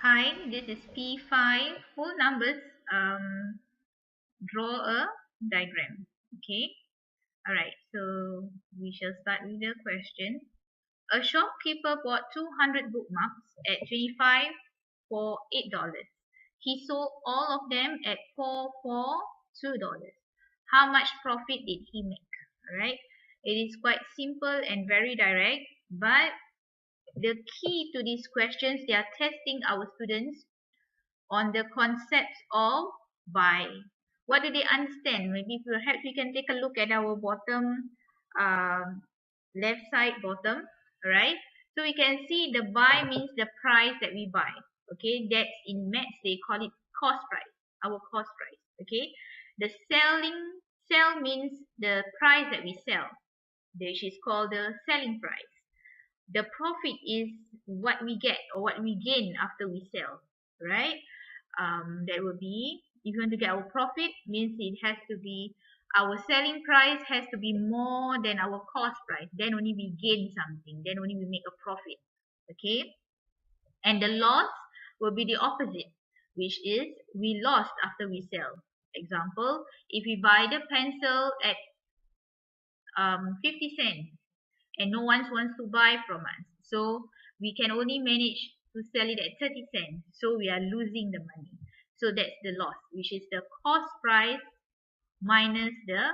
Hi, this is P5. Whole numbers, draw a diagram. Okay. Alright, so we shall start with the question. A shopkeeper bought 200 bookmarks at 25 for $8. He sold all of them at 4 for $2. How much profit did he make? Alright, it is quite simple and very direct, but the key to these questions, they are testing our students on the concepts of buy. What do they understand? Maybe perhaps we can take a look at our bottom, left side bottom, right? So we can see the buy means the price that we buy. Okay, that's in maths they call it cost price, our cost price. Okay, the sell means the price that we sell, which is called the selling price. The profit is what we get or what we gain after we sell, right? That will be, if you want to get our profit, means it has to be, our selling price has to be more than our cost price. Then only we gain something. Then only we make a profit. Okay. And the loss will be the opposite, which is we lost after we sell. Example, if we buy the pencil at 50 cents and no one wants to buy from us, so we can only manage to sell it at 30 cents, so we are losing the money. So that's the loss, which is the cost price minus the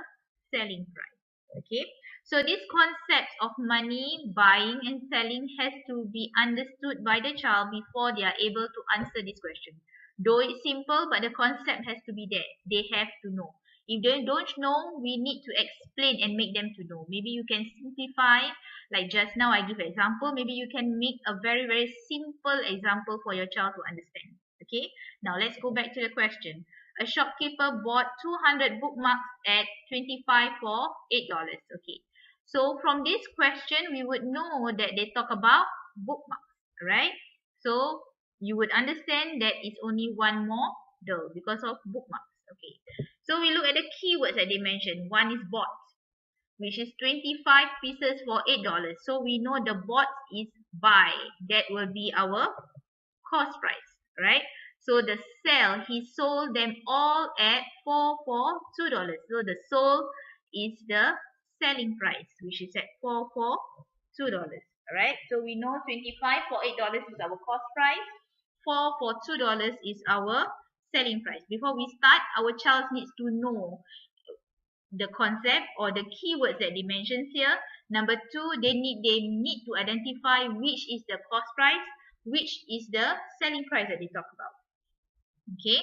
selling price. Okay, so this concept of money, buying and selling has to be understood by the child before they are able to answer this question. Though it's simple, but the concept has to be there. They have to know. If they don't know, we need to explain and make them to know. Maybe you can simplify, like just now I give an example. Maybe you can make a very, very simple example for your child to understand. Okay, now let's go back to the question. A shopkeeper bought 200 bookmarks at 25 for $8. Okay, so from this question, we would know that they talk about bookmarks, right? So you would understand that it's only one more though because of bookmarks. Okay, so we look at the keywords that they mentioned. One is bought, which is 25 pieces for $8. So we know the bought is buy. That will be our cost price, right? So the sell, he sold them all at 4 for $2. So the sold is the selling price, which is at 4 for $2. Alright, so we know 25 for $8 is our cost price. 4 for $2 is our selling price. Before we start, our child needs to know the concept or the keywords that they mentioned here. Number two, they need to identify which is the cost price, which is the selling price that they talk about. Okay,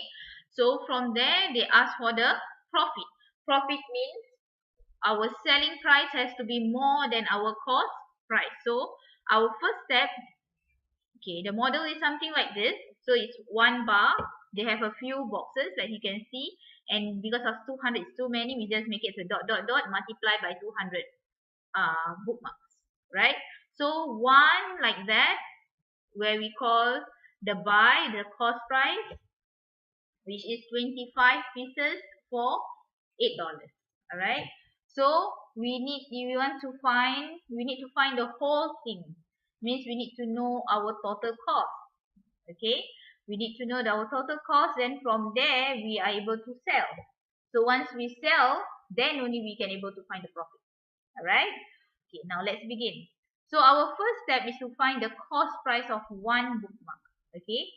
so from there they ask for the profit. Profit means our selling price has to be more than our cost price. So our first step, okay, the model is something like this. So it's one bar. They have a few boxes like you can see, and because of 200 is too many, we just make it a dot dot dot multiply by 200 bookmarks, right? So one like that, where we call the buy, the cost price, which is 25 pieces for $8. All right, so we need to find the whole thing. Means we need to know our total cost. Okay, we need to know our total cost, then from there we are able to sell. So once we sell, then only we can able to find the profit. All right, okay, now let's begin. So our first step is to find the cost price of one bookmark. Okay,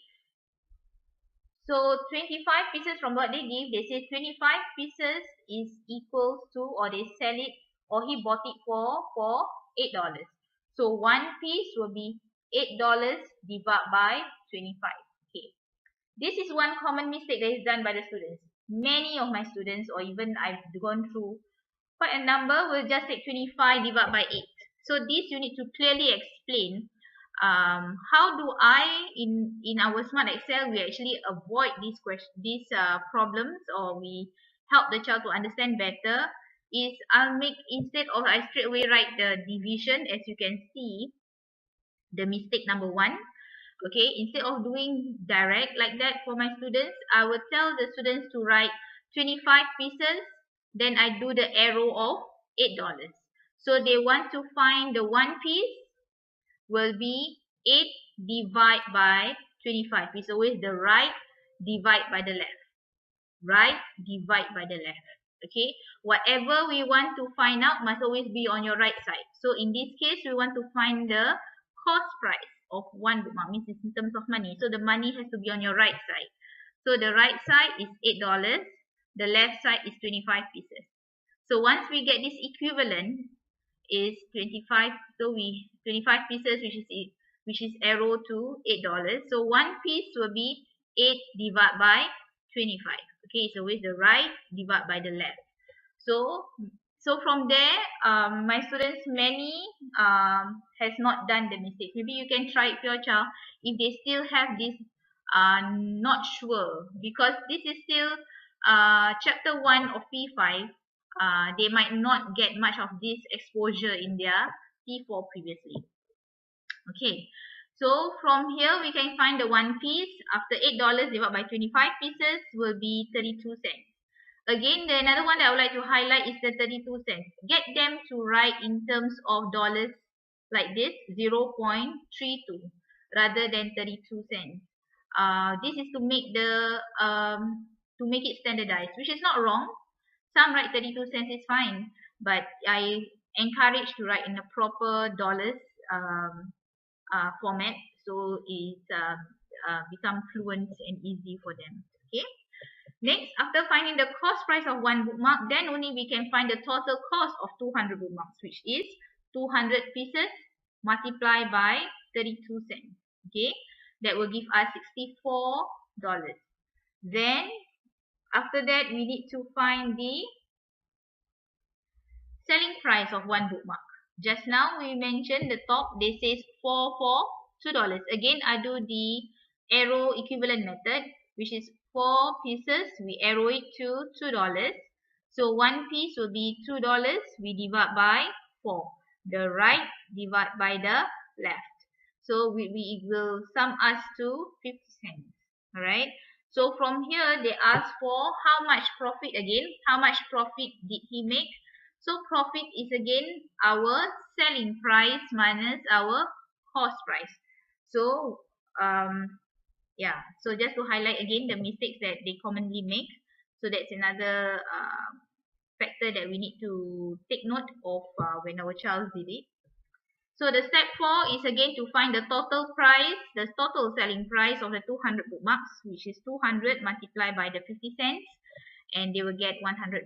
so 25 pieces, from what they give, they say 25 pieces is equals to, or they sell it, or he bought it for $8. So one piece will be $8 divided by 25. Okay, this is one common mistake that is done by the students. Many of my students, or even I've gone through quite a number, will just take 25 divided by 8. So this you need to clearly explain. How do I, in our Smart Excel, we actually avoid these problems, or we help the child to understand better, is I'll make, instead of I straight away write the division, as you can see, the mistake number 1. Okay, instead of doing direct like that for my students, I will tell the students to write 25 pieces, then I do the arrow of $8. So they want to find the one piece will be 8 divided by 25. It's always the right divide by the left. Right divide by the left. Okay, whatever we want to find out must always be on your right side. So in this case, we want to find the cost price of one bookmark, means it's in terms of money. So the money has to be on your right side. So the right side is $8, the left side is 25 pieces. So once we get this equivalent is 25, so 25 pieces, which is arrow to $8. So one piece will be 8 divided by 25. Okay, so with the right divide by the left. So from there, my students, many has not done the mistakes. Maybe you can try it for your child if they still have this not sure, because this is still chapter 1 of P5. They might not get much of this exposure in their P4 previously. Okay, so from here we can find the one piece. After $8 divided by 25 pieces will be 32 cents. Again, the another one that I would like to highlight is the 32 cents. Get them to write in terms of dollars like this, 0.32 rather than 32 cents. This is to make it standardized, which is not wrong. Some write 32 cents is fine, but I encourage to write in a proper dollars format, so it's become fluent and easy for them. Okay. Next, after finding the cost price of one bookmark, then only we can find the total cost of 200 bookmarks, which is 200 pieces multiplied by 32 cents. Okay, that will give us $64. Then after that, we need to find the selling price of one bookmark. Just now we mentioned the top, they says 4 for $2. Again, I do the arrow equivalent method, which is 4 pieces, we arrow it to $2. So one piece will be $2, we divide by 4. The right divide by the left. So we will sum us to 50 cents. Alright. So from here, they ask for how much profit again. How much profit did he make? So profit is again our selling price minus our cost price. So yeah, so just to highlight again the mistakes that they commonly make. So that's another factor that we need to take note of when our child did it. So the step 4 is again to find the total price, the total selling price of the 200 bookmarks, which is 200 multiplied by the 50 cents. And they will get $100.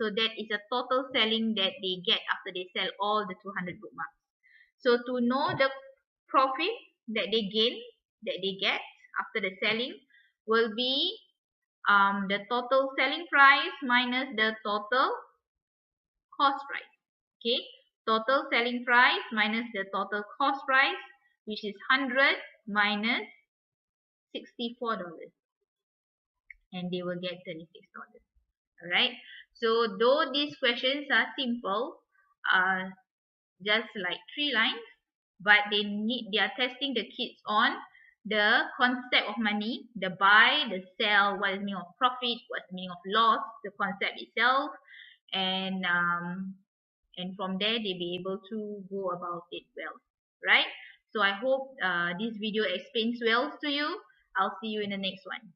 So that is a total selling that they get after they sell all the 200 bookmarks. So to know the profit that they get after the selling will be the total selling price minus the total cost price. Okay, total selling price minus the total cost price, which is 100 minus $64. And they will get $36. Alright, so though these questions are simple, just like 3 lines, but they are testing the kids on the concept of money, the buy, the sell, what is the meaning of profit, what's the meaning of loss, the concept itself, and from there they be able to go about it well, right? So I hope this video explains well to you. I'll see you in the next one.